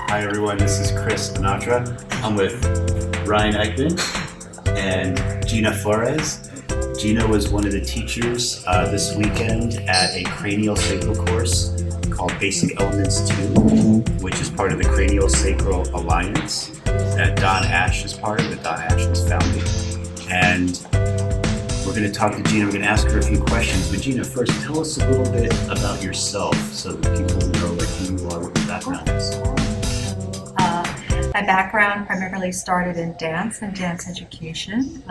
Hi everyone, this is Anatra. I'm with Ryne Eichman and Gina Flores. Gina was one of the teachers this weekend at a Cranial Sacral course called Basic Elements 2, which is part of the Cranial Sacral Alliance that Don Ash is part of, that Don Ash was founding. And we're going to talk to Gina. We're going to ask her a few questions. But Gina, first, tell us a little bit about yourself so that people know who you are, what your background is. My background primarily started in dance and dance education.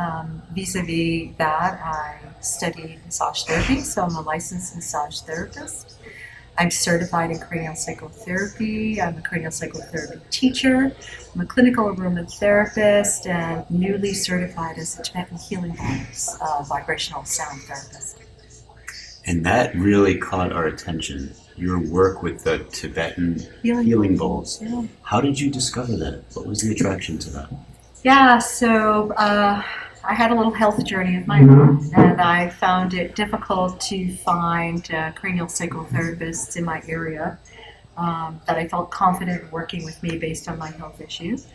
Vis-a-vis that, I studied massage therapy, so I'm a licensed massage therapist. I'm certified in cranial sacral therapy. I'm a cranial sacral therapy teacher. I'm a clinical aromatherapist and newly certified as a Tibetan healing bowls, vibrational sound therapist. And that really caught our attention, your work with the Tibetan healing bowls. Yeah. How did you discover that? What was the attraction to that? Yeah, so I had a little health journey of my own, and I found it difficult to find cranial sacral therapists in my area that I felt confident working with me based on my health issues.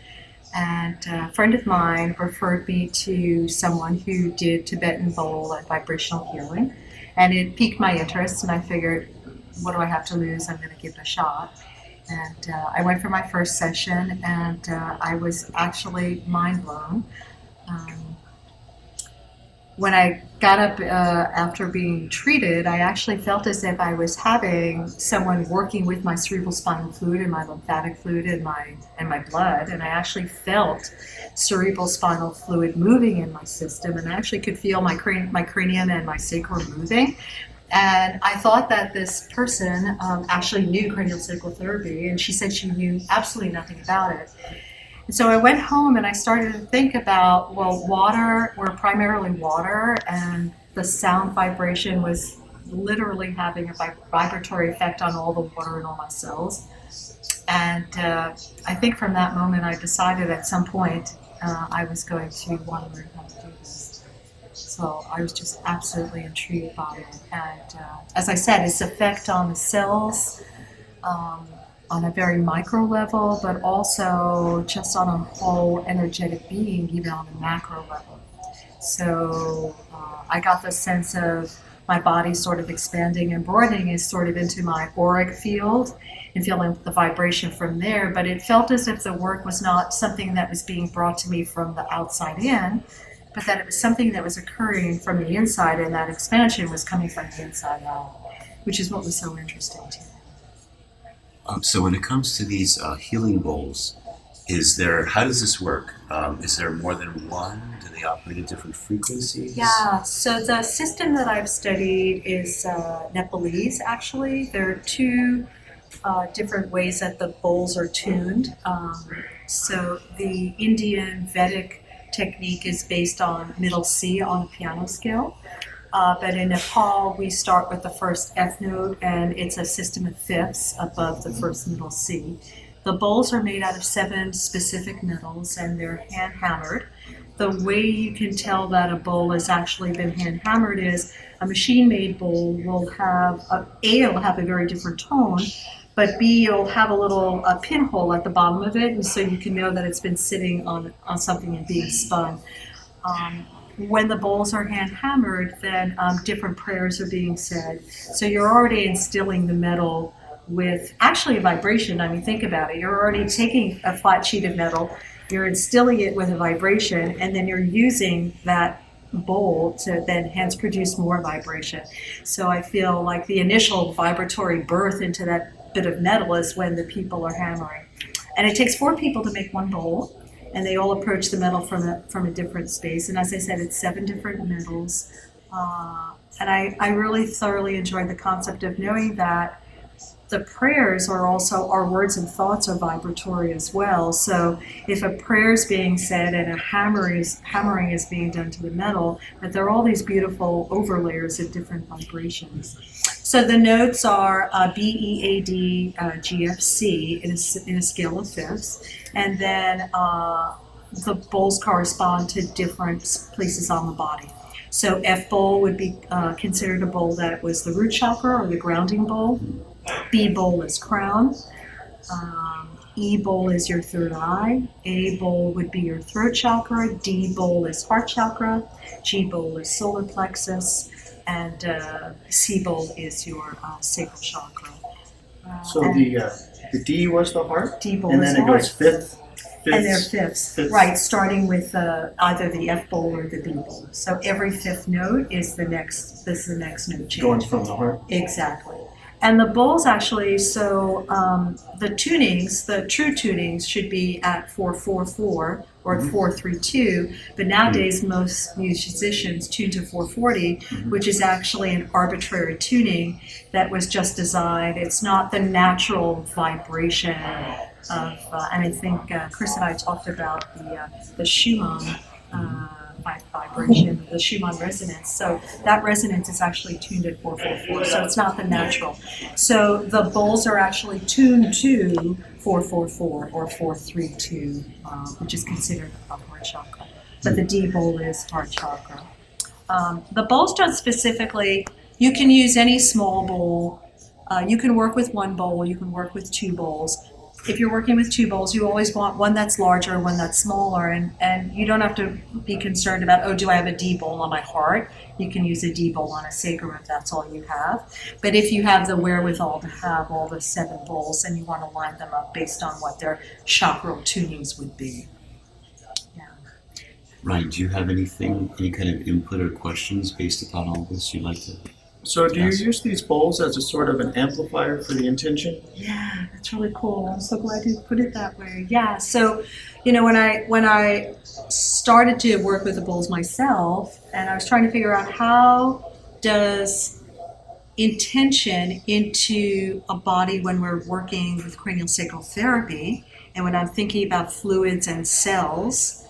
And a friend of mine referred me to someone who did Tibetan bowl and vibrational healing, and it piqued my interest, and I figured, what do I have to lose? I'm going to give it a shot. And I went for my first session, and I was actually mind blown. When I got up after being treated, I actually felt as if I was having someone working with my cerebral spinal fluid and my lymphatic fluid and my blood, and I actually felt cerebral spinal fluid moving in my system, and I actually could feel my cranium and my sacrum moving. And I thought that this person actually knew cranial sacral therapy, and she said she knew absolutely nothing about it. And so I went home and I started to think about, well, we're primarily water, and the sound vibration was literally having a vibratory effect on all the water in all my cells. And I think from that moment I decided at some point I was going to want to learn how to do this. So I was just absolutely intrigued by it. And as I said, its effect on the cells, on a very micro level, but also just on a whole energetic being, even on a macro level. So I got the sense of my body sort of expanding and broadening is sort of into my auric field and feeling the vibration from there. But it felt as if the work was not something that was being brought to me from the outside in, but that it was something that was occurring from the inside, and that expansion was coming from the inside out, which is what was so interesting to me. So when it comes to these healing bowls, how does this work? Is there more than one? Do they operate at different frequencies? Yeah, so the system that I've studied is Nepalese, actually. There are two different ways that the bowls are tuned. So the Indian Vedic technique is based on middle C on a piano scale. But in Nepal, we start with the first F note, and it's a system of fifths above the first middle C. The bowls are made out of 7 specific metals, and they're hand-hammered. The way you can tell that a bowl has actually been hand-hammered is a machine-made bowl will have, it'll have a very different tone, but B, it'll have a little pinhole at the bottom of it, and so you can know that it's been sitting on something and being spun. When the bowls are hand-hammered, then different prayers are being said. So you're already instilling the metal with actually a vibration. I mean, think about it. You're already taking a flat sheet of metal, you're instilling it with a vibration, and then you're using that bowl to then hence produce more vibration. So I feel like the initial vibratory birth into that bit of metal is when the people are hammering. And it takes 4 people to make one bowl. And they all approach the metal from a different space. And as I said, it's 7 different metals. And I really thoroughly enjoyed the concept of knowing that the prayers are also, our words and thoughts are vibratory as well. So if a prayer is being said and a hammering is being done to the metal, that there are all these beautiful overlayers of different vibrations. So the notes are B, E, A, D, G, F, C in a scale of fifths. And then the bowls correspond to different places on the body. So F bowl would be considered a bowl that was the root chakra or the grounding bowl. B bowl is crown. E bowl is your third eye, A bowl would be your throat chakra, D bowl is heart chakra, G bowl is solar plexus, and C bowl is your sacral chakra. So the D was the heart, D bowl and is then it heart. goes fifth. And they're fifths, right, starting with either the F bowl or the B bowl. So every fifth note is the next note change. Going from the heart. Exactly. And the bowls actually, so the tunings, the true tunings should be at 4/4/4 or 4/3/2, but nowadays most musicians tune to 4/40, which is actually an arbitrary tuning that was just designed. It's not the natural vibration of, and I think Chris and I talked about the Schumann vibration, the Schumann resonance. So that resonance is actually tuned at 4/4/4, so it's not the natural. So the bowls are actually tuned to 4/4/4 or 4/3/2, which is considered the heart chakra. But the D bowl is heart chakra. The bowls don't specifically, you can use any small bowl. You can work with one bowl, you can work with two bowls. If you're working with two bowls, you always want one that's larger, one that's smaller, and you don't have to be concerned about, oh, do I have a D bowl on my heart? You can use a D bowl on a sacrum if that's all you have. But if you have the wherewithal to have all the 7 bowls, then you want to line them up based on what their chakral tunings would be. Yeah. Ryan, do you have any kind of input or questions based upon all this you'd like to? So do you use these bowls as a sort of an amplifier for the intention? Yeah, that's really cool. I'm so glad you put it that way. Yeah, so when I started to work with the bowls myself, and I was trying to figure out how does intention into a body when we're working with cranial sacral therapy, and when I'm thinking about fluids and cells,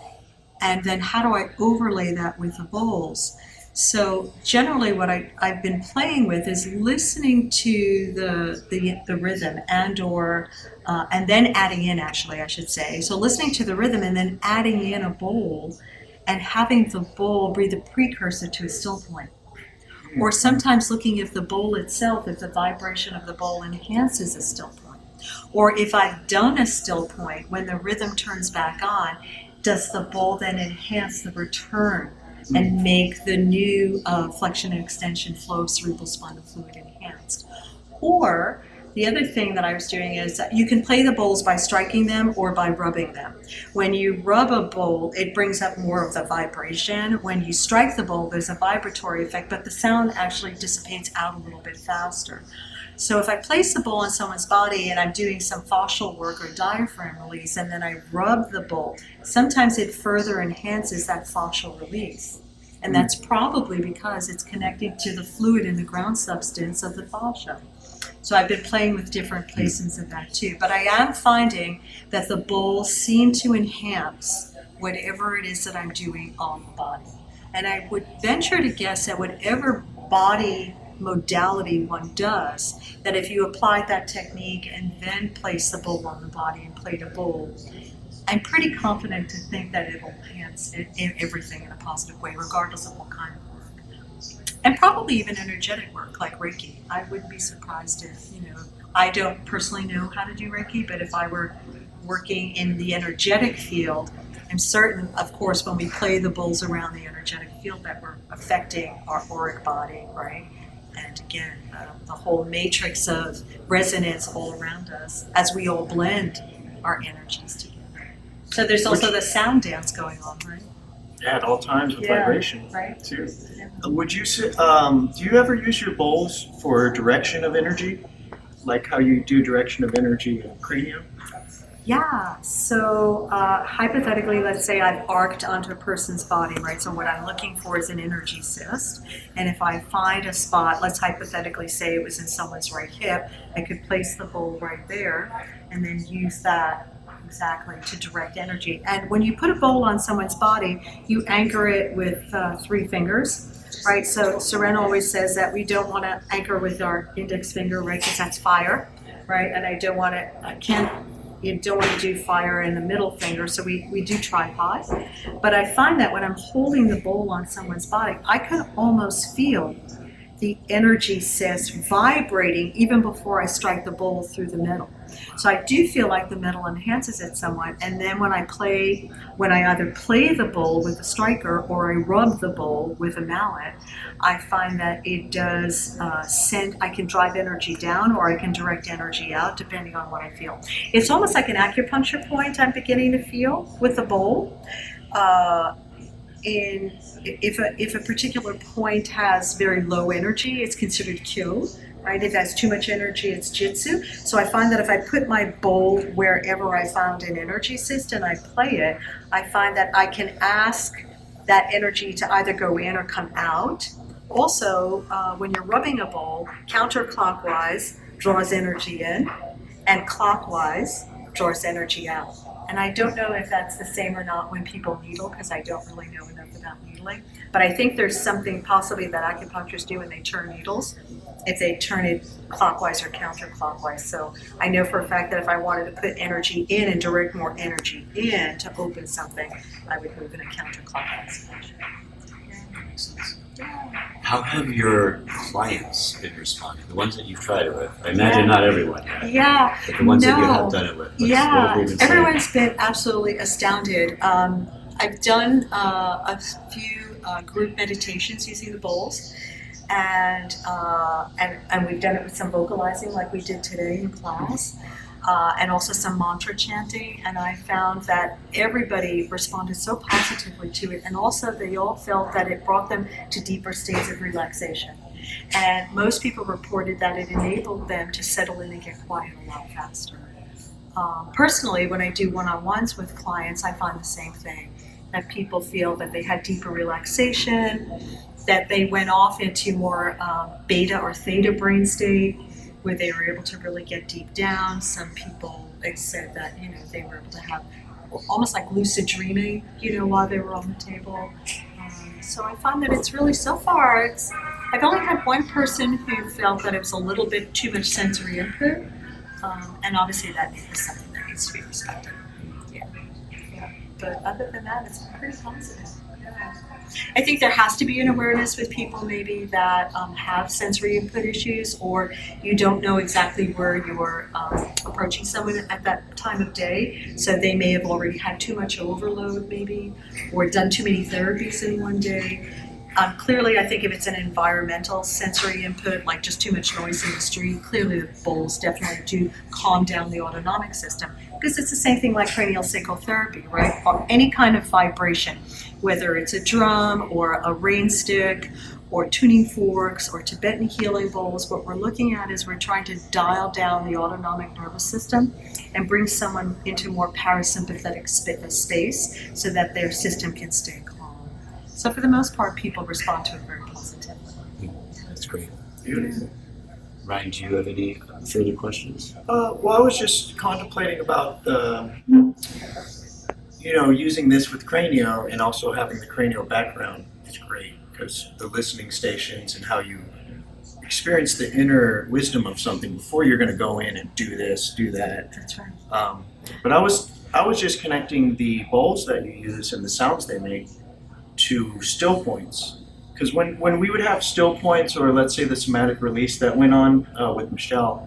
and then how do I overlay that with the bowls? So generally what I've been playing with is listening to the rhythm and then adding in, actually I should say. So listening to the rhythm and then adding in a bowl and having the bowl be the precursor to a still point. Or sometimes looking if the bowl itself, if the vibration of the bowl enhances a still point. Or if I've done a still point, when the rhythm turns back on, does the bowl then enhance the return and make the new flexion and extension flow of cerebral spinal fluid enhanced? Or the other thing that I was doing is you can play the bowls by striking them or by rubbing them. When you rub a bowl, it brings up more of the vibration. When you strike the bowl, there's a vibratory effect, but the sound actually dissipates out a little bit faster. So if I place the bowl on someone's body and I'm doing some fascial work or diaphragm release, and then I rub the bowl, sometimes it further enhances that fascial release. And that's probably because it's connecting to the fluid in the ground substance of the fascia. So I've been playing with different placements of that too. But I am finding that the bowls seem to enhance whatever it is that I'm doing on the body. And I would venture to guess that whatever body modality one does, that if you applied that technique and then place the bowl on the body and played a bowl, I'm pretty confident to think that it'll enhance everything in a positive way, regardless of what kind of work. And probably even energetic work like Reiki. I wouldn't be surprised if, I don't personally know how to do Reiki, but if I were working in the energetic field, I'm certain, of course, when we play the bowls around the energetic field, that we're affecting our auric body, right? And again, the whole matrix of resonance all around us as we all blend our energies together. So there's also the sound dance going on, right? Yeah, at all times with vibration, right? Too. Yeah. Would you say, do you ever use your bowls for direction of energy? Like how you do direction of energy in cranium? Yeah, so hypothetically, let's say I've arced onto a person's body, right? So what I'm looking for is an energy cyst. And if I find a spot, let's hypothetically say it was in someone's right hip, I could place the bowl right there and then use that exactly to direct energy. And when you put a bowl on someone's body, you anchor it with 3 fingers, right? So Seren always says that we don't want to anchor with our index finger, right? Because that's fire, right? And you don't want to do fire in the middle finger, so we do tripod. But I find that when I'm holding the bowl on someone's body, I can almost feel the energy cyst vibrating even before I strike the bowl through the middle. So I do feel like the metal enhances it somewhat. And then when I either play the bowl with a striker or I rub the bowl with a mallet, I find that it does I can drive energy down or I can direct energy out depending on what I feel. It's almost like an acupuncture point I'm beginning to feel with the bowl. If a particular point has very low energy, it's considered kyo, right? If it has too much energy, it's jitsu. So I find that if I put my bowl wherever I found an energy system and I play it, I find that I can ask that energy to either go in or come out. Also, when you're rubbing a bowl, counterclockwise draws energy in, and clockwise draws energy out. And I don't know if that's the same or not when people needle, because I don't really know enough about needling. But I think there's something possibly that acupuncturists do when they turn needles, if they turn it clockwise or counterclockwise. So I know for a fact that if I wanted to put energy in and direct more energy in to open something, I would move in a counterclockwise fashion. How have your clients been responding? The ones that you've tried it with? I imagine not everyone has. Yeah. But the ones that you have done it with. What have they been saying? Everyone's been absolutely astounded. I've done a few group meditations using the bowls, and we've done it with some vocalizing like we did today in class. And also some mantra chanting, and I found that everybody responded so positively to it, and also they all felt that it brought them to deeper states of relaxation. And most people reported that it enabled them to settle in and get quiet a lot faster. Personally, when I do one-on-ones with clients, I find the same thing, that people feel that they had deeper relaxation, that they went off into more beta or theta brain state, where they were able to really get deep down. Some people said that, they were able to have almost like lucid dreaming, while they were on the table. So I found that it's really, so far, I've only had one person who felt that it was a little bit too much sensory input, and obviously that is something that needs to be respected. Yeah. But other than that, it's pretty positive. Yeah. I think there has to be an awareness with people maybe that have sensory input issues, or you don't know exactly where you're approaching someone at that time of day. So they may have already had too much overload maybe, or done too many therapies in one day. Clearly, I think if it's an environmental sensory input, like just too much noise in the street, clearly the bowls definitely do calm down the autonomic system, because it's the same thing like cranial sacral therapy, right? Or any kind of vibration, whether it's a drum or a rain stick or tuning forks or Tibetan healing bowls. What we're looking at is we're trying to dial down the autonomic nervous system and bring someone into more parasympathetic space so that their system can stay calm. So for the most part, people respond to it very positively. That's great. Beautiful. Ryne, do you have any further questions? Well, I was just contemplating about using this with cranio, and also having the cranial background is great, because the listening stations and how you experience the inner wisdom of something before you're going to go in and do this, do that. That's right. But I was just connecting the bowls that you use and the sounds they make to still points, because when we would have still points, or let's say the somatic release that went on with Michelle,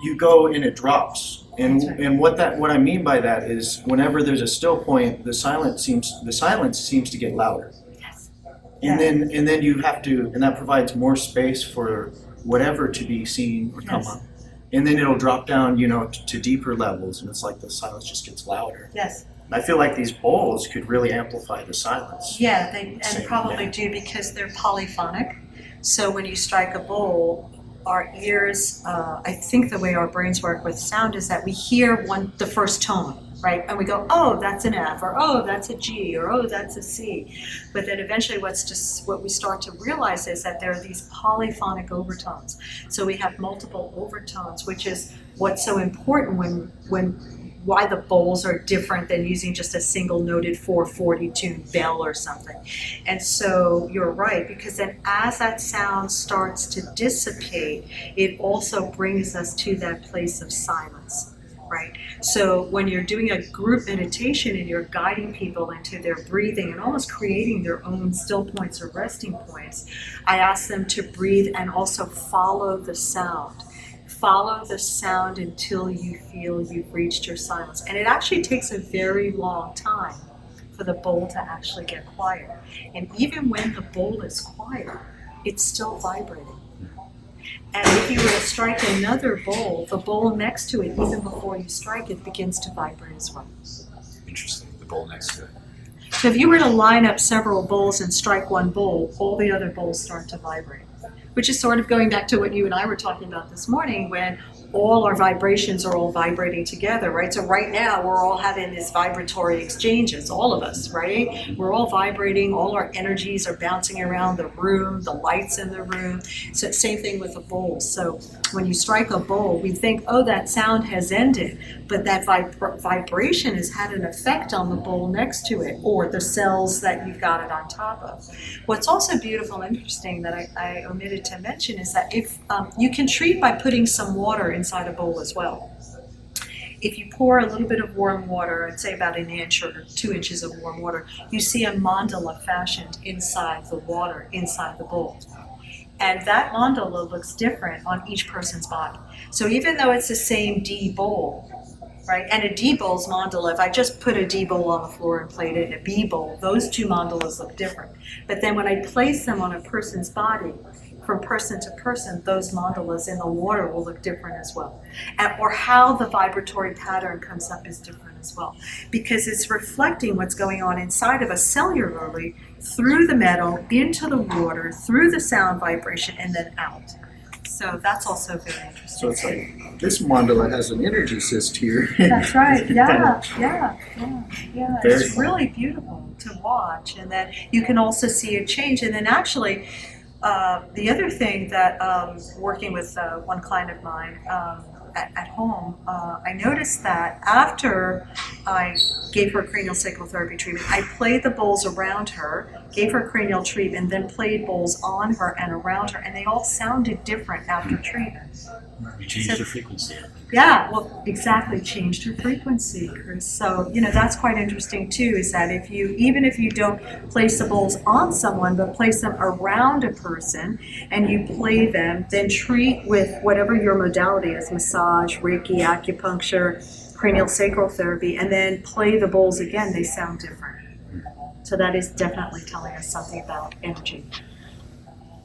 you go and it drops, and what I mean by that is whenever there's a still point, the silence seems to get louder. Yes. And then you have to, and that provides more space for whatever to be seen or come up, and then it'll drop down, to deeper levels, and it's like the silence just gets louder. Yes. I feel like these bowls could really amplify the silence. Yeah, they probably do, because they're polyphonic. So when you strike a bowl, our ears, I think the way our brains work with sound is that we hear the first tone, right? And we go, oh, that's an F, or oh, that's a G, or oh, that's a C. But then eventually what we start to realize is that there are these polyphonic overtones. So we have multiple overtones, which is what's so important why the bowls are different than using just a single noted 440 tuned bell or something. And so you're right, because then as that sound starts to dissipate, it also brings us to that place of silence, right? So when you're doing a group meditation and you're guiding people into their breathing and almost creating their own still points or resting points, I ask them to breathe and also follow the sound. follow the sound until you feel you've reached your silence. And it actually takes a very long time for the bowl to actually get quiet. And even when the bowl is quiet, it's still vibrating. And if you were to strike another bowl, the bowl next to it, even before you strike it, begins to vibrate as well. Interesting. The bowl next to it. So if you were to line up several bowls and strike one bowl, all the other bowls start to vibrate, which is sort of going back to what you and I were talking about this morning, when all our vibrations are all vibrating together, right? So right now we're all having this vibratory exchanges, all of us, right? We're all vibrating, all our energies are bouncing around the room, the lights in the room. So same thing with a bowl. So when you strike a bowl, we think, oh, that sound has ended, but that vibration has had an effect on the bowl next to it, or the cells that you've got it on top of. What's also beautiful and interesting that I omitted to mention is that if you can treat by putting some water inside a bowl as well. If you pour a little bit of warm water, I'd say about an inch or 2 inches of warm water, you see a mandala fashioned inside the water, inside the bowl. And that mandala looks different on each person's body. So even though it's the same D bowl, right? And a D bowl's mandala, if I just put a D bowl on the floor and played it in a B bowl, those two mandalas look different. But then when I place them on a person's body, from person to person, those mandalas in the water will look different as well. Or how the vibratory pattern comes up is different as well. Because it's reflecting what's going on inside of us cellularly, through the metal, into the water, through the sound vibration, and then out. So that's also very interesting. So it's like this mandala has an energy cyst here. That's right. Yeah. Very It's fun. really beautiful to watch, and then you can also see a change. And then actually, the other thing that working with one client of mine at home, I noticed that after I gave her cranial sacral therapy treatment, I played the bowls around her, gave her cranial treatment, and then played bowls on her and around her, and they all sounded different after treatment. You changed the frequency. Yeah, well, exactly, changed her frequency, Chris. So, that's quite interesting too, is that even if you don't place the bowls on someone, but place them around a person and you play them, then treat with whatever your modality is, massage, Reiki, acupuncture, cranial sacral therapy, and then play the bowls again, they sound different. So that is definitely telling us something about energy.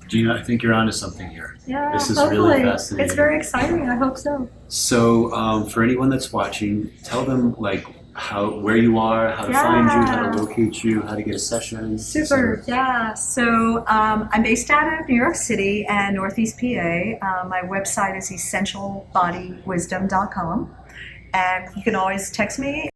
Gina, I think you're onto something here. Yeah, This is hopefully. really fascinating. It's very exciting, I hope so. So, for anyone that's watching, tell them where you are, how to find you, how to locate you, how to get a session. Super, yeah. So I'm based out of New York City and Northeast PA. My website is essentialbodywisdom.com, and you can always text me